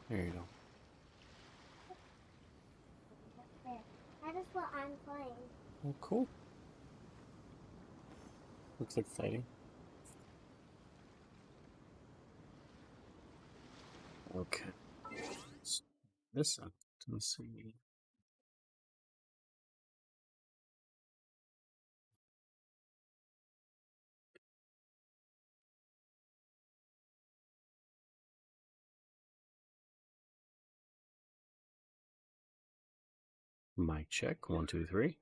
There you go. That is what I'm playing. Oh, cool. Looks like fighting. Okay. So this up. Let's see. Mic check. 1, 2, 3.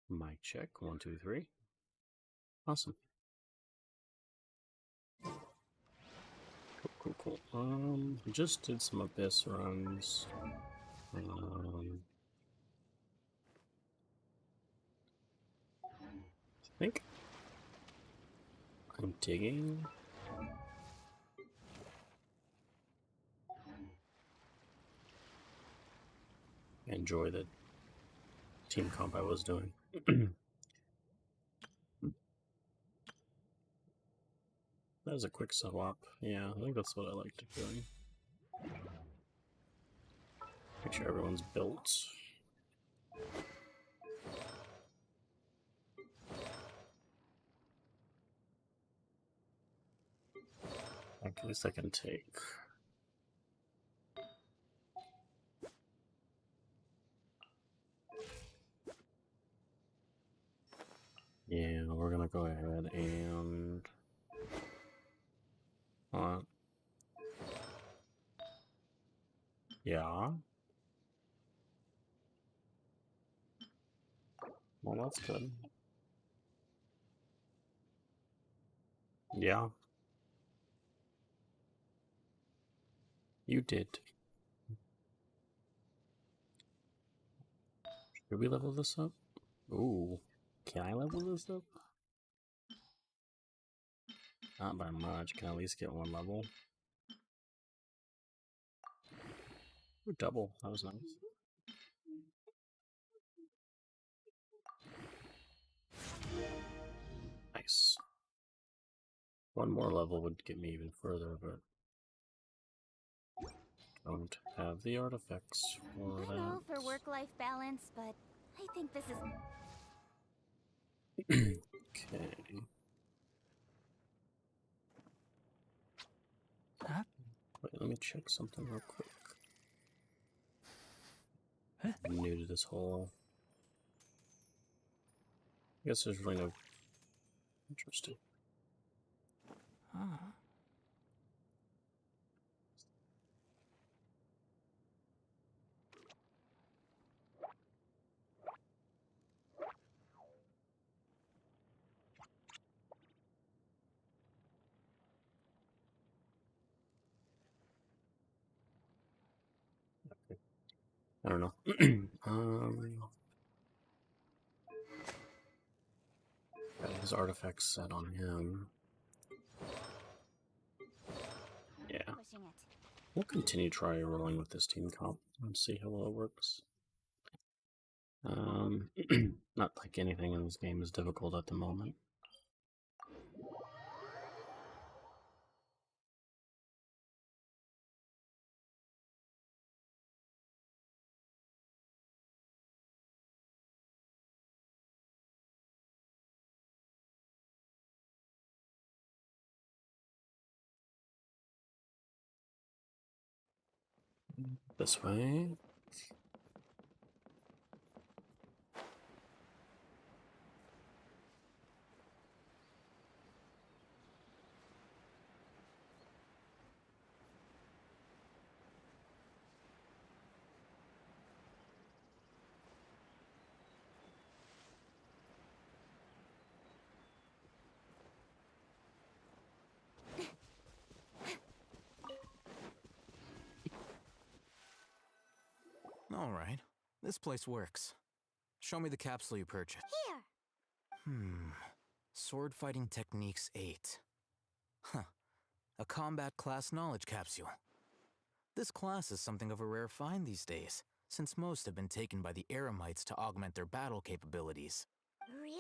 Mic check. 1, 2, 3. Awesome. Cool. Just did some Abyss runs. I think I'm digging. Enjoy the team comp I was doing. That was a quick swap. Yeah, I think that's what I liked doing. Make sure everyone's built. At least I can take. Yeah, we're gonna go ahead and. Yeah. Well, that's good. Yeah. You did. Should we level this up? Ooh. Can I level this up? Not by much. Can I at least get one level? Ooh, double. That was nice. Nice. One more level would get me even further, but don't have the artifacts for I'm all that. for work-life balance, but I think this is... Okay. Huh? Wait, let me check something real quick. Huh? I'm new to this whole. I guess there's really no. Interesting. Huh. I don't know. Got his artifacts set on him. Yeah. pushing it. We'll continue try rolling with this team comp and see how well it works. Not like anything in this game is difficult at the moment. This way. All right. This place works. Show me the capsule you purchased. Here! Sword Fighting Techniques 8. Huh. A combat class knowledge capsule. This class is something of a rare find these days, since most have been taken by the Eremites to augment their battle capabilities. Really?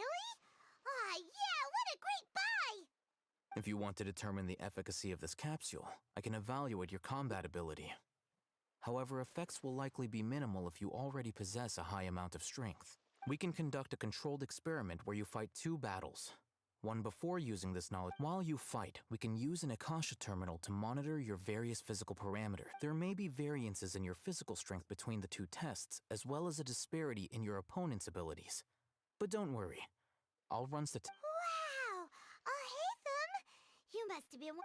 Ah, yeah, what a great buy! If you want to determine the efficacy of this capsule, I can evaluate your combat ability. However, effects will likely be minimal if you already possess a high amount of strength. We can conduct a controlled experiment where you fight 2 battles. One before using this knowledge. While you fight, we can use an Akasha terminal to monitor your various physical parameters. There may be variances in your physical strength between the 2 tests, as well as a disparity in your opponent's abilities. But don't worry, I'll run Wow! Oh, hey, Thumb! You must have been.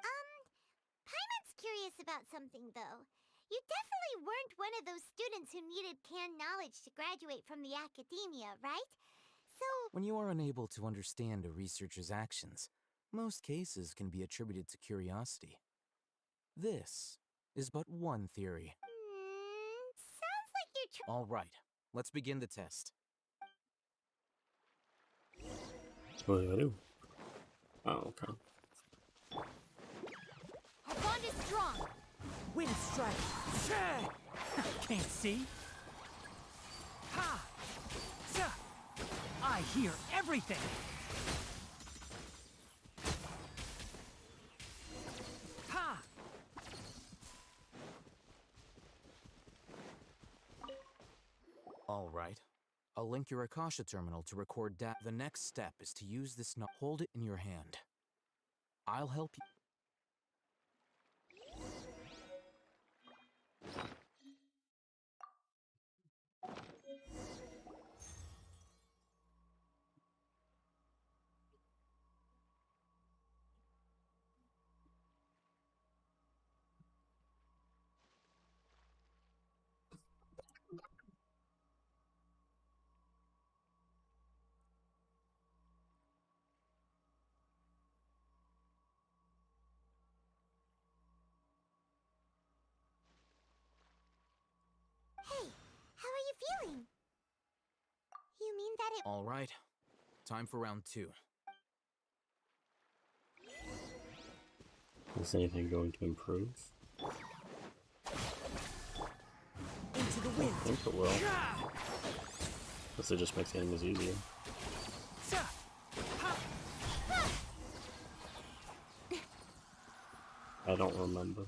Paimon's curious about something, though. You definitely weren't one of those students who needed canned knowledge to graduate from the academia, right? So. When you are unable to understand a researcher's actions, most cases can be attributed to curiosity. This is but one theory. Sounds like you're All right, let's begin the test. What do I do? Oh, okay. Our bond is strong. Wind strike. Can't see. Ha! Sa! I hear everything. Ha! All right. I'll link your Akasha terminal to record data. The next step is to use this hold it in your hand. I'll help you. Hey, how are you feeling? You mean that it. All right. Time for round 2. Is anything going to improve? Into the I wind. think it will. Unless it just makes the enemies easier. Sa! Ha! I don't remember.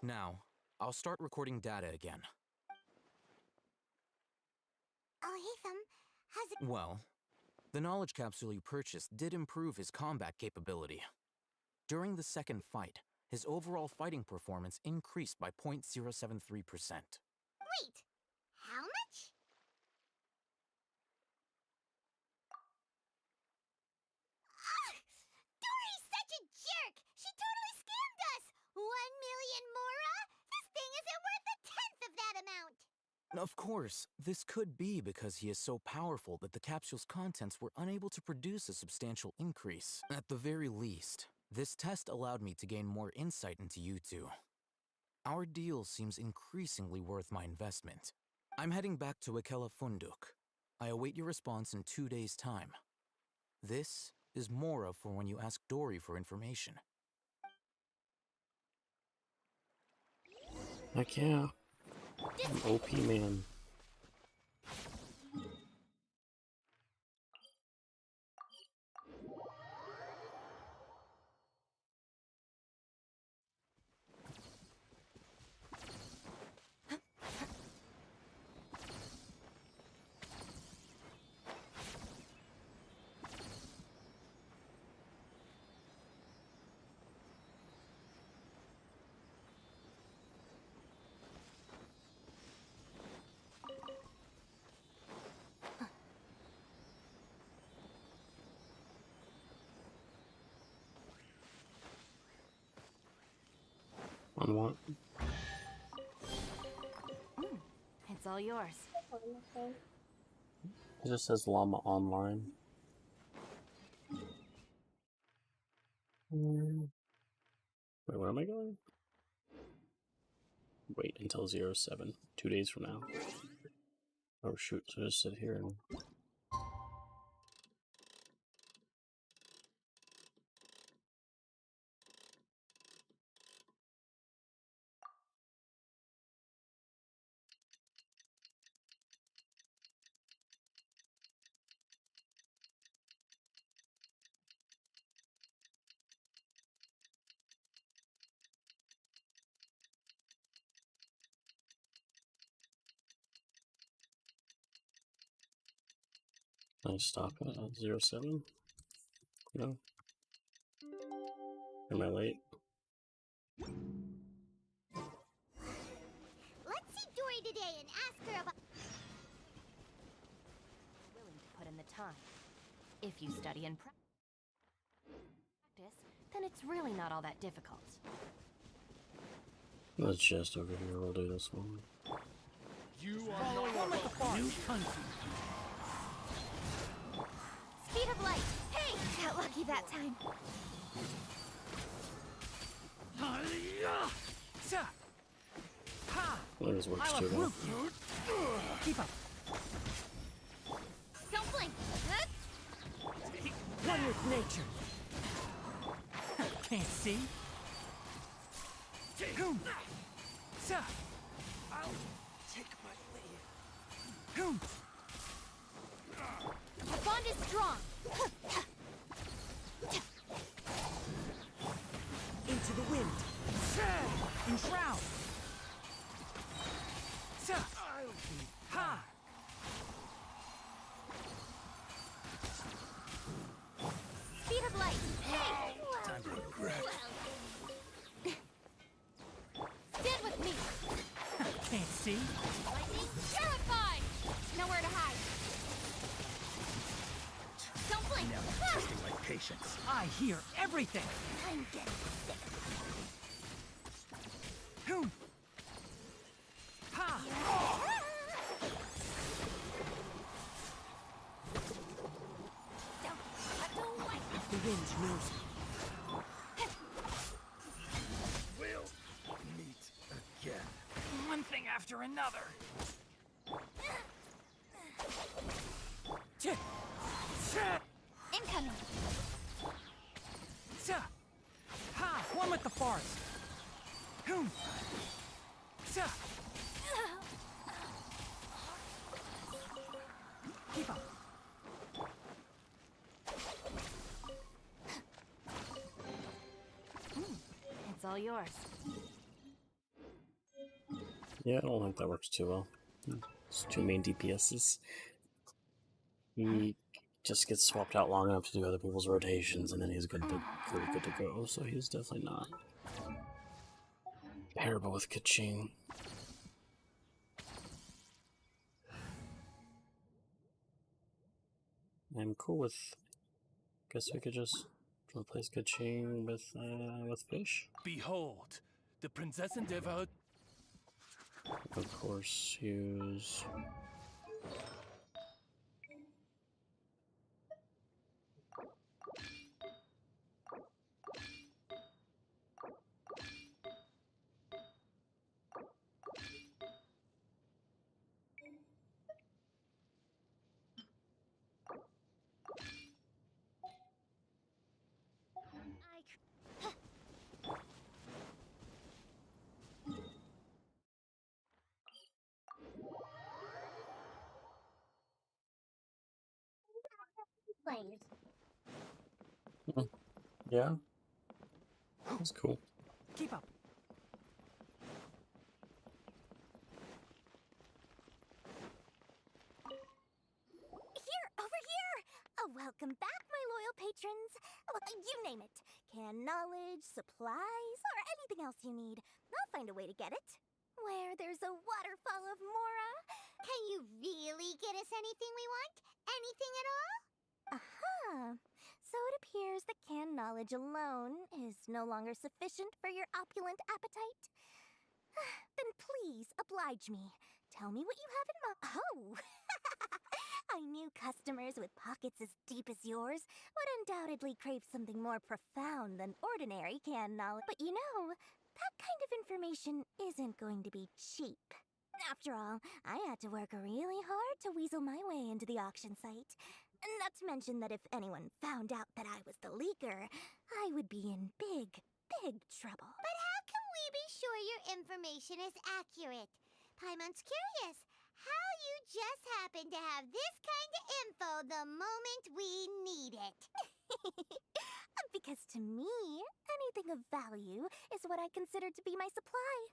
Now, I'll start recording data again. Oh, hey, Thumb. How's it. Well, the knowledge capsule you purchased did improve his combat capability. During the second fight, his overall fighting performance increased by 0.073%. Wait! How much? Ah! Dory's such a jerk! She totally scammed us! 1,000,000 mora? This thing isn't worth a tenth of that amount! Of course, this could be because he is so powerful that the capsule's contents were unable to produce a substantial increase. At the very least, this test allowed me to gain more insight into you two. Our deal seems increasingly worth my investment. I'm heading back to Ikela Funduk. I await your response in 2 days' time. This is Mora for when you ask Dory for information. Heck yeah. I'm OP man. On what? It's all yours. It just says Llama Online. Wait, where am I going? Wait until 07. 2 days from now. Oh shoot, so just sit here and... Can I stop it at 07? No. Am I late? Let's see Dory today and ask her about. Willing to put in the time. If you study and practice, then it's really not all that difficult. The chest over here will do this one. You are not with the new country. Speed of light. Hey, got lucky that time. Sa. Ha. Well, this works I too love well. root. Keep up. Don't blink. One with nature. Can't see. Boom. Sa. I'll take my lead. Boom. The bond is strong. Into the wind. Enshroud. Sa. Ha. Speed of light. Hey. Time to regret. Stand with me. Can't see. Lightning. Terrified. Nowhere to hide. Don't blink. Testing my patience. I hear everything. I'm getting sick. Boom. Ha. The wind knows me. We'll meet again. One thing after another. Chit. Chit. Incoming. Sa. Ha. One with the forest. Boom. Sa. Keep up. It's all yours. Yeah, I don't think that works too well. It's two main DPSs. He just gets swapped out long enough to do other people's rotations, and then he's good to go. So he's definitely not comparable with Kaching. I'm cool with. Guess we could just replace Kaching with fish. Behold, the Princess Endeavor. Of course, use. Yeah, that's cool. Keep up. Here, over here! Welcome back, my loyal patrons. You name it. Can knowledge, supplies, or anything else you need. I'll find a way to get it. Where there's a waterfall of Mora. Can you really get us anything we want? Anything at all? Uh-huh. So it appears that canned knowledge alone is no longer sufficient for your opulent appetite. Then please oblige me. Tell me what you have in mind. Oh! I knew customers with pockets as deep as yours would undoubtedly crave something more profound than ordinary canned knowledge. But you know, that kind of information isn't going to be cheap. After all, I had to work really hard to weasel my way into the auction site. Not to mention that if anyone found out that I was the leaker, I would be in big, big trouble. But how can we be sure your information is accurate? Paimon's curious how you just happen to have this kind of info the moment we need it. Because to me, anything of value is what I consider to be my supply.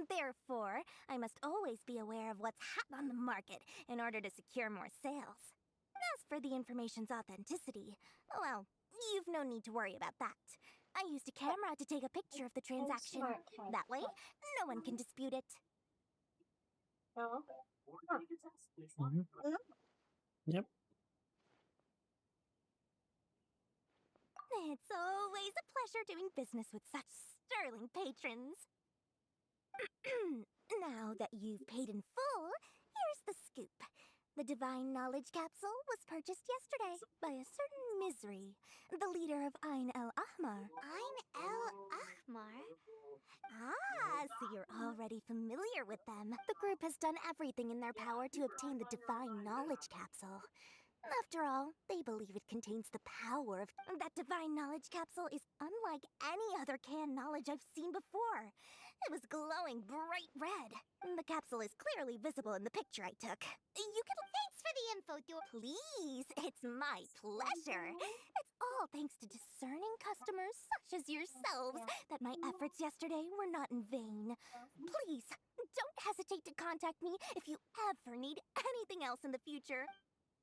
Therefore, I must always be aware of what's hot on the market in order to secure more sales. As for the information's authenticity, well, you've no need to worry about that. I used a camera to take a picture of the transaction. That way, no one can dispute it. Yep. It's always a pleasure doing business with such sterling patrons. Now that you've paid in full, here's the scoop. The Divine Knowledge Capsule was purchased yesterday by a certain Misery, the leader of Ain El Ahmar. Ain El Ahmar? Ah, so you're already familiar with them. The group has done everything in their power to obtain the Divine Knowledge Capsule. After all, they believe it contains the power of... That Divine Knowledge Capsule is unlike any other canned knowledge I've seen before. It was glowing bright red. The capsule is clearly visible in the picture I took. You can... Thanks for the info, Please, it's my pleasure. It's all thanks to discerning customers such as yourselves that my efforts yesterday were not in vain. Please, don't hesitate to contact me if you ever need anything else in the future.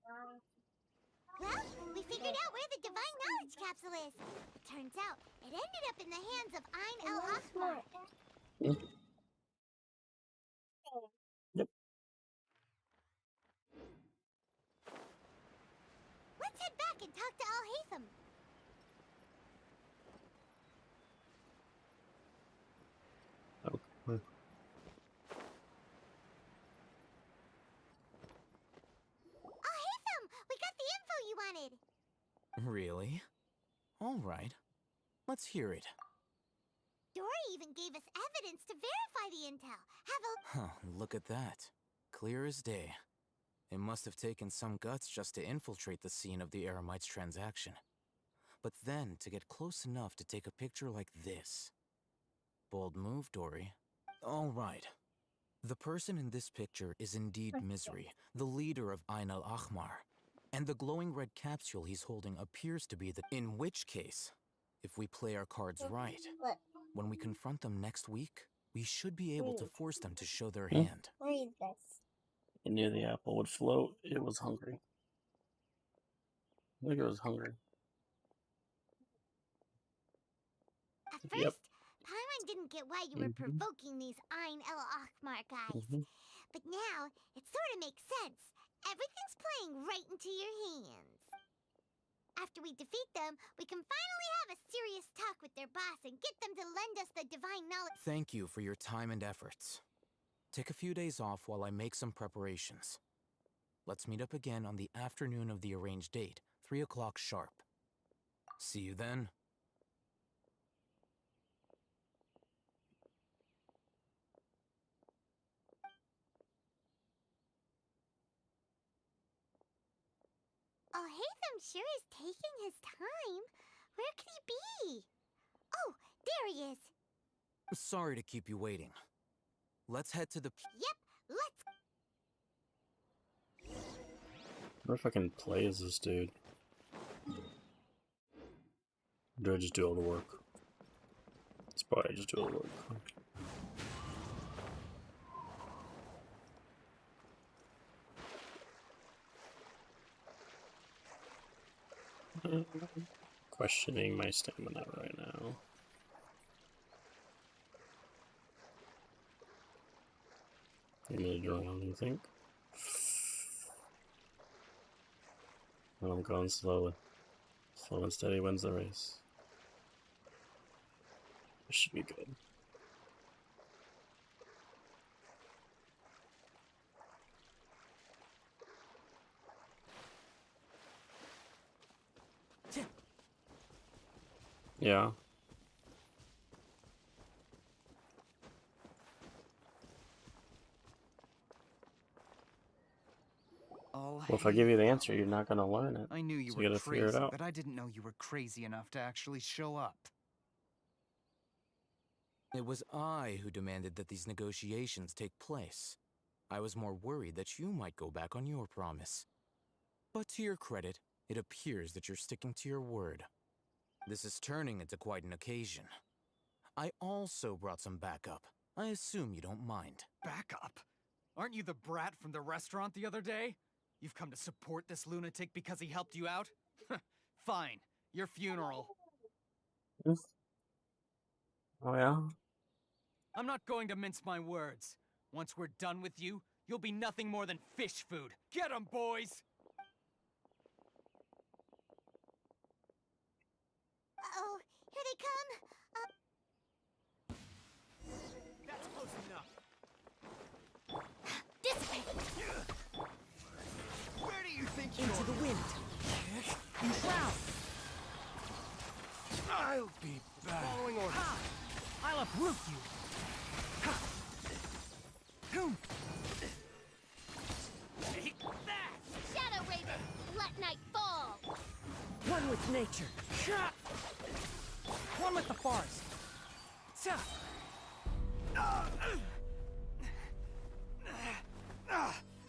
Well, we figured out where the Divine Knowledge Capsule is. It turns out it ended up in the hands of Ain El Ahmar. Yep. Let's head back and talk to Al Haytham. Okay. Al Haytham, we got the info you wanted. Really? All right. Let's hear it. Dory even gave us evidence to verify the intel. Have a... Huh, look at that. Clear as day. It must have taken some guts just to infiltrate the scene of the Eremites transaction. But then to get close enough to take a picture like this. Bold move, Dory. All right. The person in this picture is indeed Misery, the leader of Ain al Ahmar. And the glowing red capsule he's holding appears to be the... In which case, if we play our cards right, when we confront them next week, we should be able to force them to show their hand. Read this. It knew the apple would float. It was hungry. I think it was hungry. At first, Paimon didn't get why you were provoking these Ain El Ahmar guys. But now, it sort of makes sense. Everything's playing right into your hands. After we defeat them, we can finally have a serious talk with their boss and get them to lend us the divine knowledge. Thank you for your time and efforts. Take a few days off while I make some preparations. Let's meet up again on the afternoon of the arranged date, 3 o'clock sharp. See you then. Al Haytham sure is taking his time. Where could he be? Oh, there he is. Sorry to keep you waiting. Let's head to the... Yep, let's... I wonder if I can play as this dude. Or do I just do all the work? It's probably just do all the work. Questioning my stamina right now. You need to drown, you think? Well, I'm going slowly. Slow and steady wins the race. This should be good. Yeah. Oh, Well, if I give you the answer, you're not gonna learn it. I knew you So were you gotta figure it crazy, out. but I didn't know you were crazy enough to actually show up. It was I who demanded that these negotiations take place. I was more worried that you might go back on your promise. But to your credit, it appears that you're sticking to your word. This is turning into quite an occasion. I also brought some backup. I assume you don't mind. Back up. Aren't you the brat from the restaurant the other day? You've come to support this lunatic because he helped you out? Fine. Your funeral. Oh yeah. I'm not going to mince my words. Once we're done with you, you'll be nothing more than fish food. Get 'em, boys! Uh-oh, here they come. That's close enough. Dissipate. Where do you think Into the wind. You drown. I'll be back. Following orders. Ha! I'll uproot you. Ha! Hoom! Take that! Shadow Raven, let night fall. One with nature. Shot! One with the forest. Ta!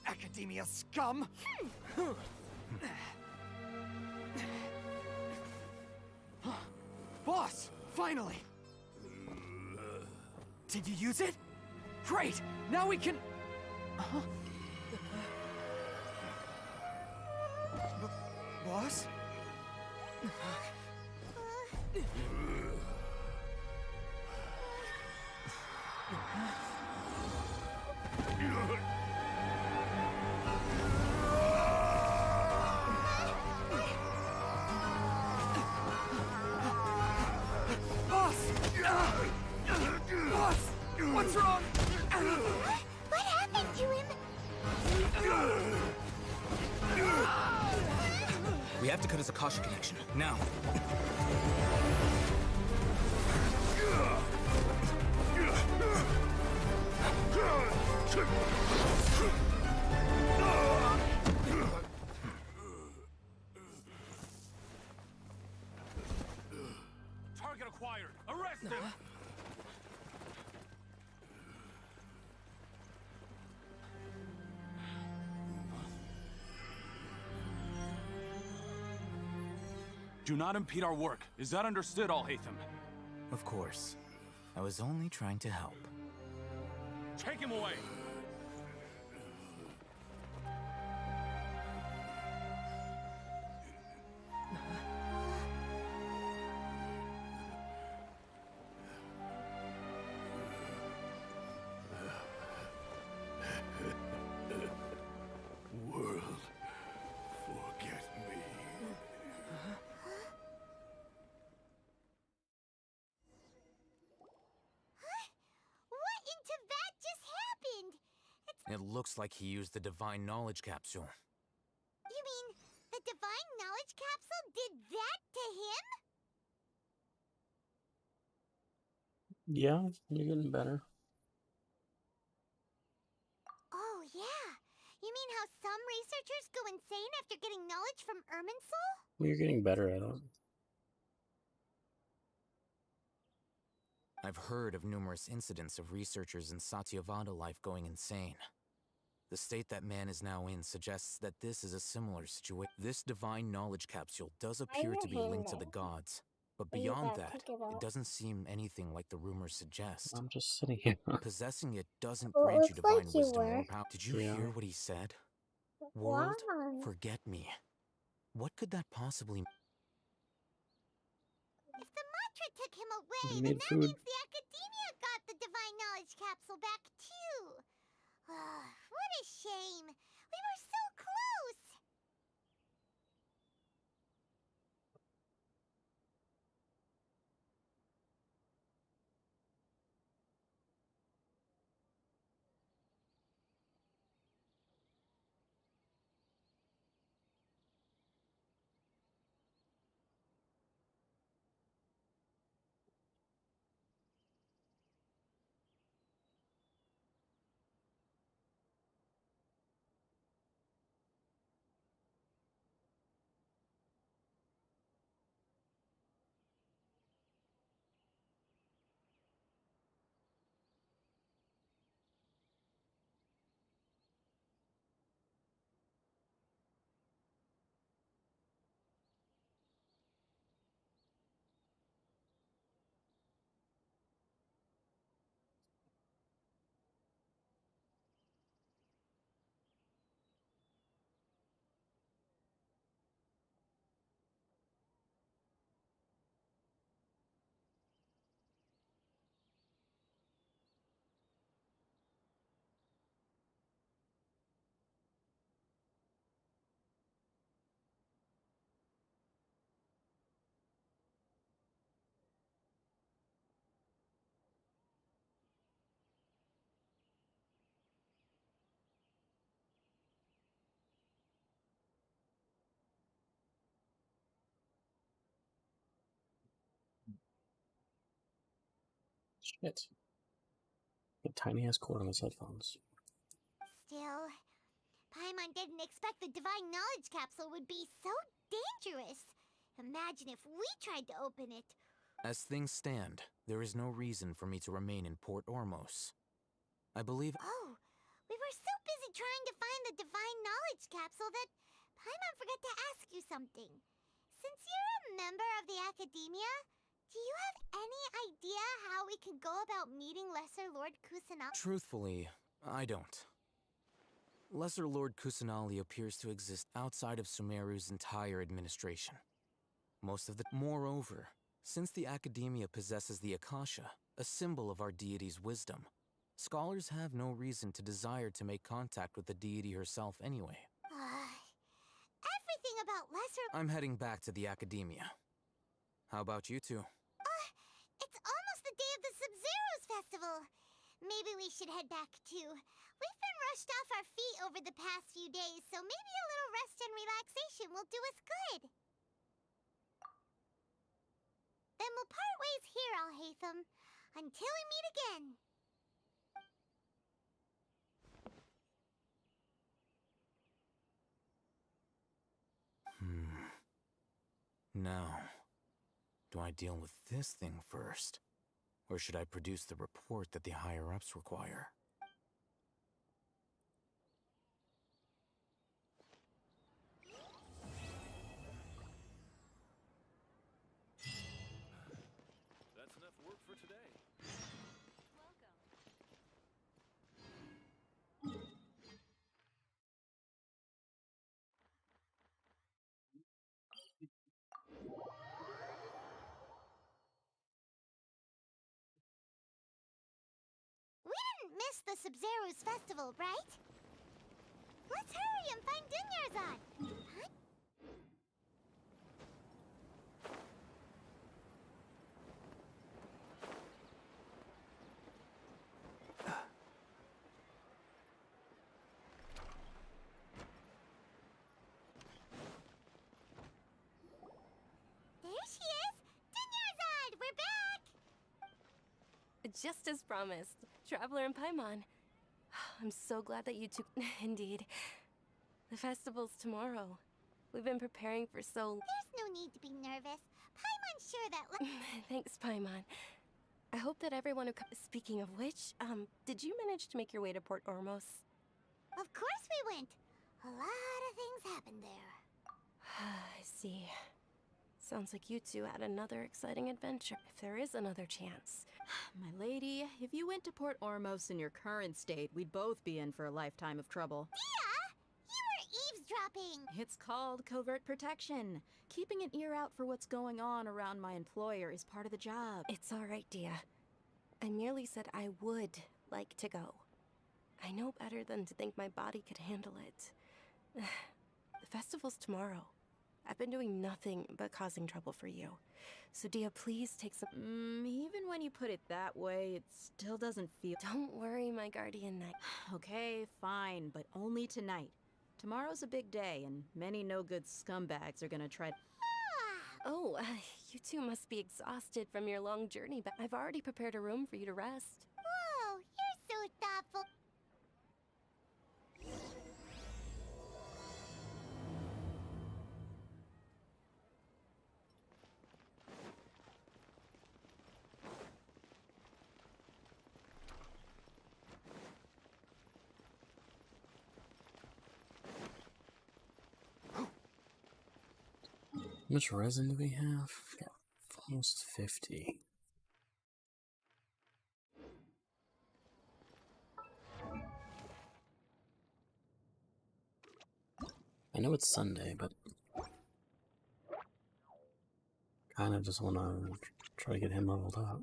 Academia scum! Boss! Finally! Did you use it? Great! Now we can... Boss? Boss! Boss! What's wrong? What happened to him? We have to cut his Akasha connection, now. Target acquired. Arrest him. Do not impede our work. Is that understood, Alhaitham? Of course. I was only trying to help. Take him away. World, forget me. What in Tibet just happened? It's... It looks like he used the divine knowledge capsule. You mean the divine knowledge capsule did that to him? Yeah, you're getting better. Oh, yeah. You mean how some researchers go insane after getting knowledge from Irminsul? Well, you're getting better at it. I've heard of numerous incidents of researchers in Satyavada life going insane. The state that man is now in suggests that this is a similar situation. This divine knowledge capsule does appear to be linked to the gods, but beyond that, it doesn't seem anything like the rumors suggest. I'm just sitting here. Possessing it doesn't Well, grant you looks like divine you wisdom were. or power. Did you Yeah. hear what he said? World, Why? forget me. What could that possibly mean? If the mantra took him away, He then made that food. means the Academia got the divine knowledge capsule back too. What a shame. We were so close. Shit. A tiny ass cord on his headphones. Still, Paimon didn't expect the divine knowledge capsule would be so dangerous. Imagine if we tried to open it. As things stand, there is no reason for me to remain in Port Ormos. I believe. Oh, we were so busy trying to find the divine knowledge capsule that Paimon forgot to ask you something. Since you're a member of the academia, do you have any idea how we could go about meeting Lesser Lord Kusanagi? Truthfully, I don't. Lesser Lord Kusanali appears to exist outside of Sumeru's entire administration. Moreover, since the Academia possesses the Akasha, a symbol of our deity's wisdom, scholars have no reason to desire to make contact with the deity herself anyway. Everything about Lesser... I'm heading back to the Academia. How about you two? It's almost the day of the Sub-Zero's festival. Maybe we should head back too. We've been rushed off our feet over the past few days, so maybe a little rest and relaxation will do us good. Then we'll part ways here, Alhaitham, until we meet again. Now, do I deal with this thing first? Or should I produce the report that the higher-ups require? That's enough work for today. We didn't miss the Sub-Zero's festival, right? Let's hurry and find Dunyarzad. Huh? There she is! Dunyarzad, we're back! Just as promised, Traveler and Paimon. I'm so glad that you two... Indeed. The festival's tomorrow. We've been preparing for so... There's no need to be nervous. Paimon's sure that... Thanks, Paimon. I hope that everyone who... Speaking of which, did you manage to make your way to Port Ormos? Of course we went. A lot of things happened there. I see. Sounds like you two had another exciting adventure. If there is another chance. My lady, if you went to Port Ormos in your current state, we'd both be in for a lifetime of trouble. Dia! You were eavesdropping! It's called covert protection. Keeping an ear out for what's going on around my employer is part of the job. It's all right, Dia. I merely said I would like to go. I know better than to think my body could handle it. The festival's tomorrow. I've been doing nothing but causing trouble for you. So Dia, please take some... Even when you put it that way, it still doesn't feel... Don't worry, my guardian knight. Okay, fine, but only tonight. Tomorrow's a big day, and many no-good scumbags are gonna try... Oh, you two must be exhausted from your long journey, but I've already prepared a room for you to rest. Whoa, you're so thoughtful. How much resin do we have? Got almost 50. I know it's Sunday, but kind of just want to try to get him leveled up.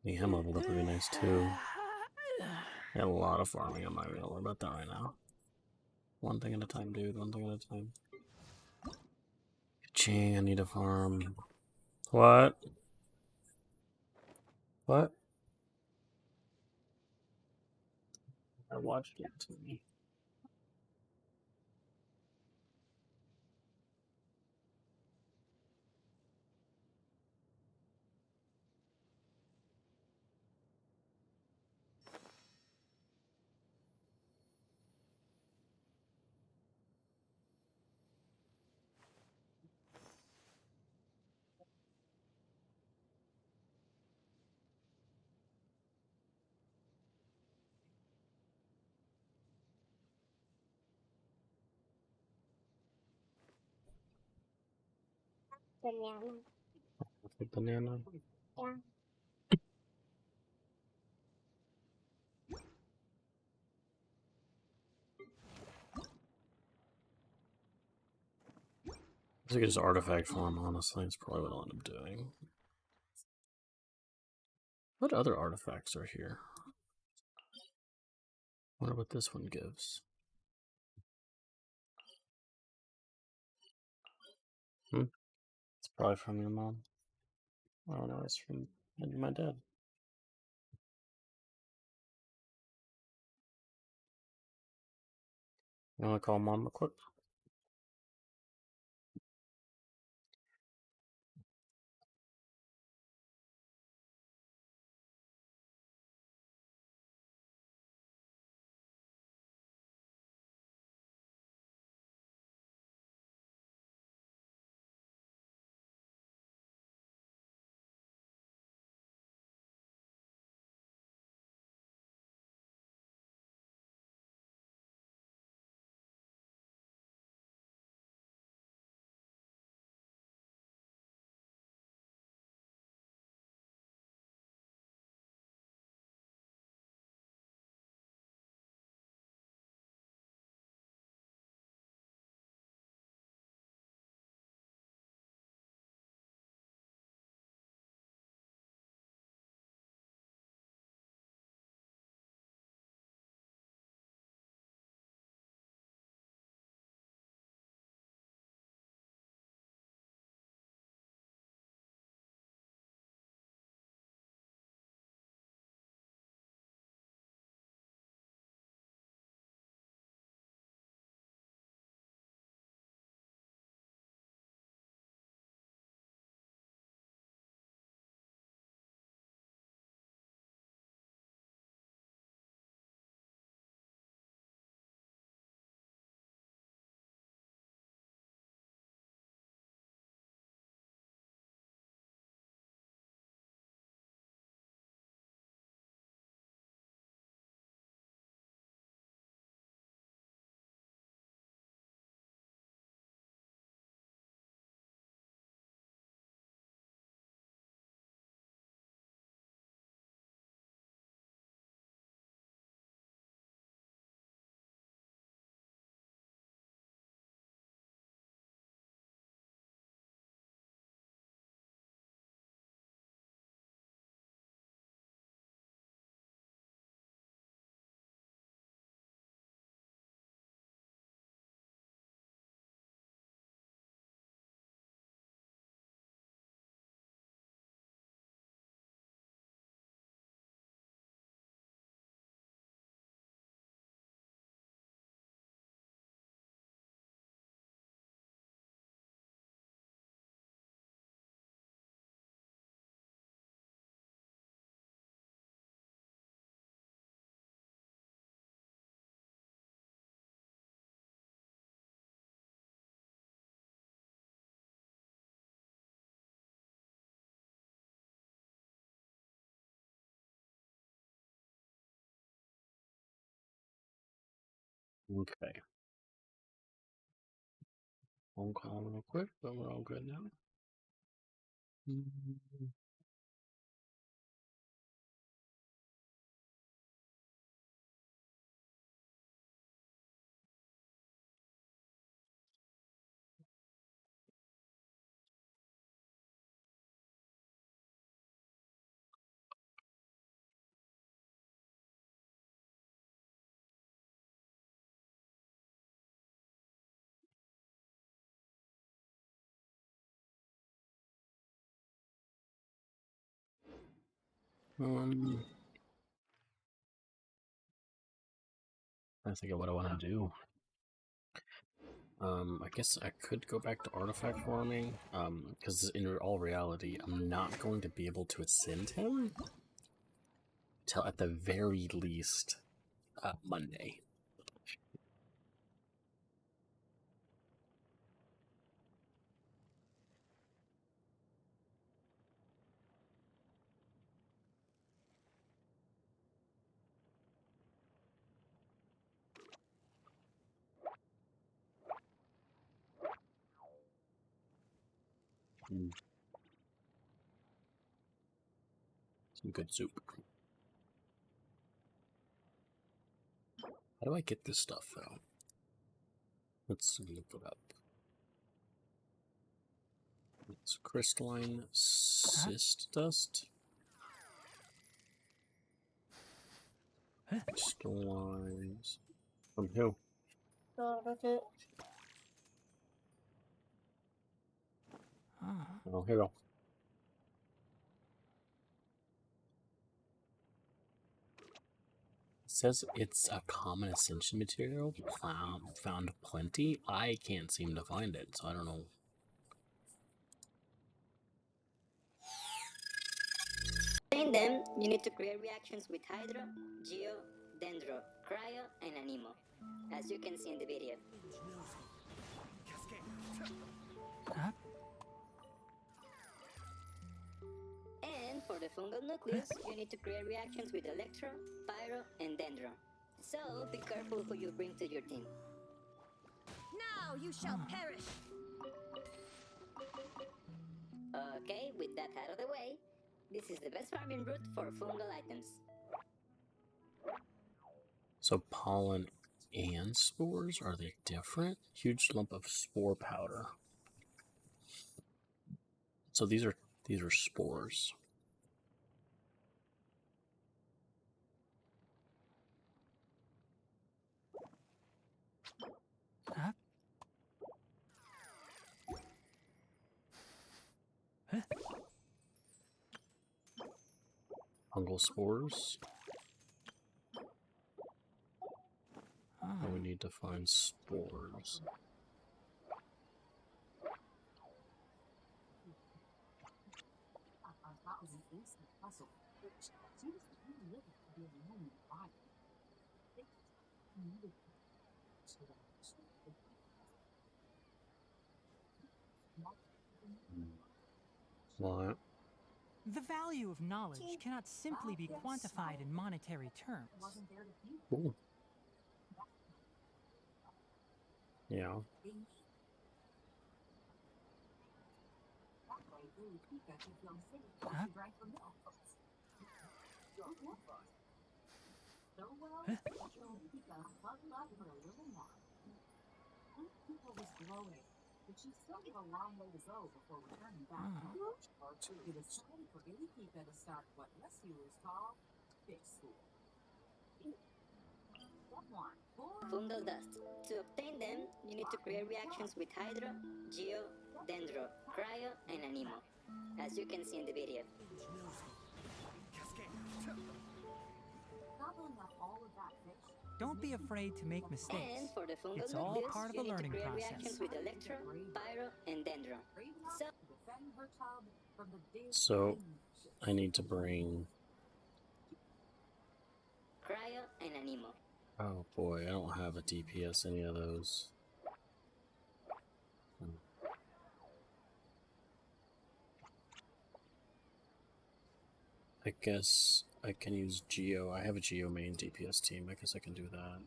Getting him leveled up would be nice too. I got a lot of farming. I'm not gonna worry about that right now. One thing at a time, dude. One thing at a time. Ching, I need to farm. What? What? I watched it to me. The banana. I think it's artifact form, honestly. It's probably what I'll end up doing. What other artifacts are here? Wonder what this one gives. It's probably from your mom. I don't know, it's from my dad. You wanna call mom real quick? Okay. Phone call real quick, but we're all good now. I think of what I want to do. I guess I could go back to artifact farming, because in all reality, I'm not going to be able to ascend him till at the very least Monday. Some good soup. How do I get this stuff out? Let's look it up. It's crystalline cyst dust. Crystallines. From who? No, that's it. Oh, here we go. It says it's a common ascension material. Found plenty. I can't seem to find it, so I don't know. In them, you need to create reactions with Hydro, Geo, Dendro, Cryo, and Anemo, as you can see in the video. And for the fungal nucleus, you need to create reactions with Electro, Pyro, and Dendro. So be careful who you bring to your team. Now you shall perish! Okay, with that out of the way, this is the best farming route for fungal items. So pollen and spores, are they different? Huge lump of spore powder. So these are spores. Fungal spores. And we need to find spores. What? The value of knowledge cannot simply be quantified in monetary terms. Ooh. Yeah. Fungal dust. To obtain them, you need to create reactions with Hydro, Geo, Dendro, Cryo, and Anemo, as you can see in the video. Don't be afraid to make And mistakes. for the fungal It's all nucleus, part of you the need to learning create process. reactions with Electro, Pyro, and Dendro. So I need to bring. Cryo and Anemo. Oh boy, I don't have a DPS any of those. I guess I can use Geo. I have a Geo main DPS team. I guess I can do that.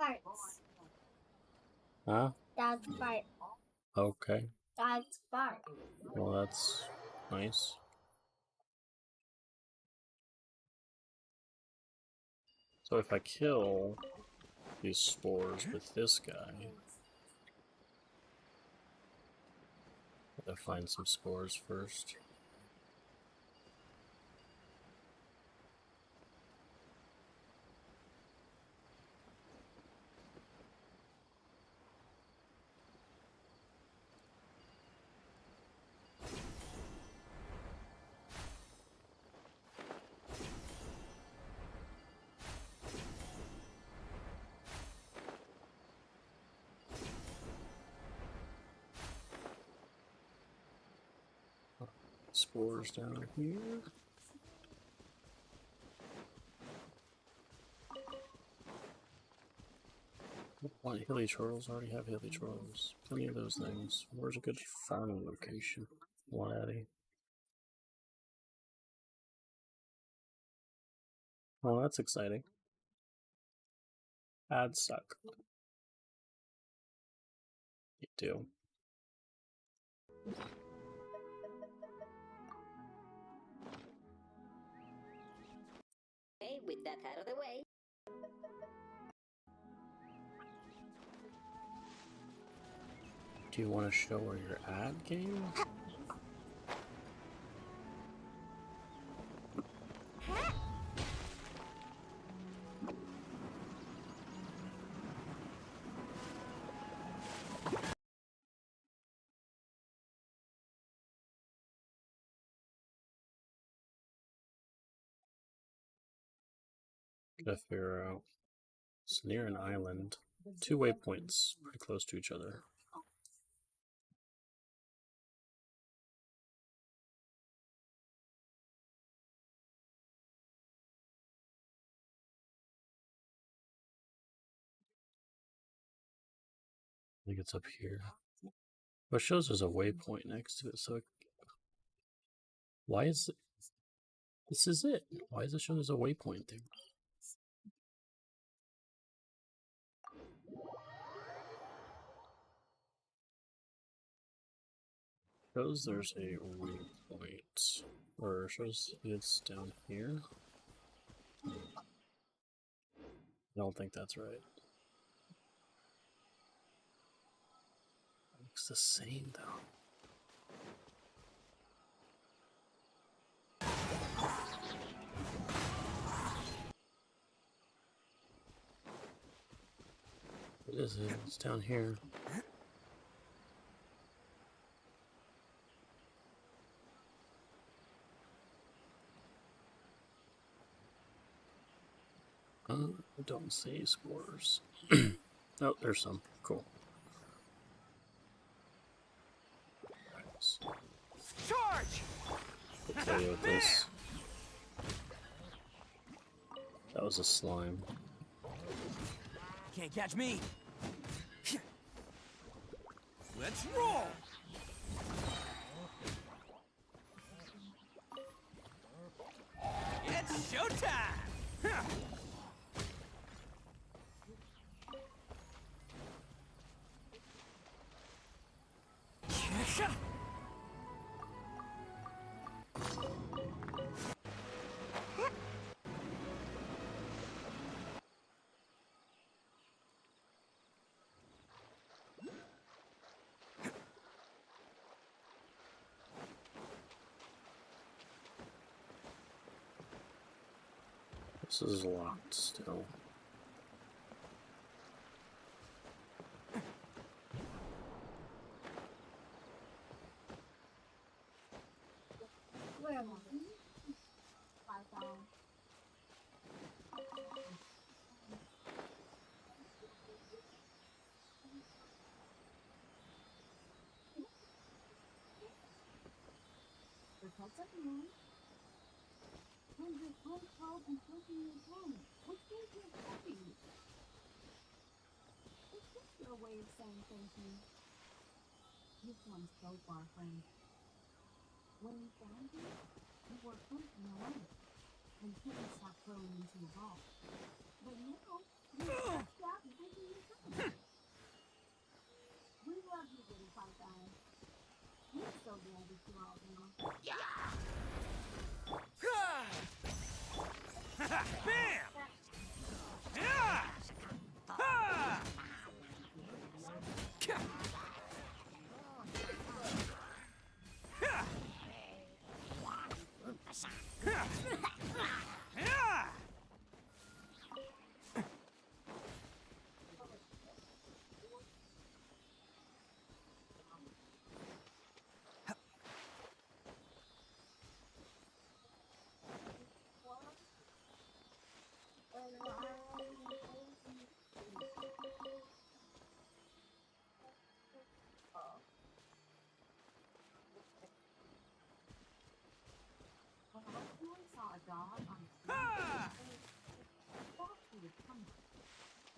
Farts. Huh? That's fart. Okay. That's fart. Well, that's nice. So if I kill these spores with this guy, gotta find some spores first. Spores down here. Want hilly chorals? Already have hilly chorals. Plenty of those things. Where's a good farming location? Laddie. Well, that's exciting. Ads suck. You do. Okay, with that out of the way, Do you want to show where your ad game? Gotta figure out. It's near an island. 2 waypoints, pretty close to each other. I think it's up here. But it shows there's a waypoint next to it, so why is it? This is it. Why does it show there's a waypoint there? Shows there's a waypoint, or shows it's down here. I don't think that's right. Looks the same though. What is it? It's down here. I don't see spores. Oh, there's some. Cool. Charge! I'll tell you with this. That was a slime. Can't catch me. Let's roll! It's showtime! This is locked still. Your way of saying thank you. You've come so far, friend. When you found me, you were fruit in the land and couldn't stop growing into a ball. But now, you're stretched out and taking your time. We love you, little Python. We're so glad that you're all down. Bam! Yeah! Ha!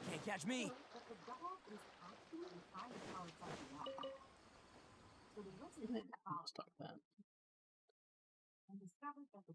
Can't catch me. But the dog is actually trying to tell itself a lie. So the wizard Stop that. and discovered that the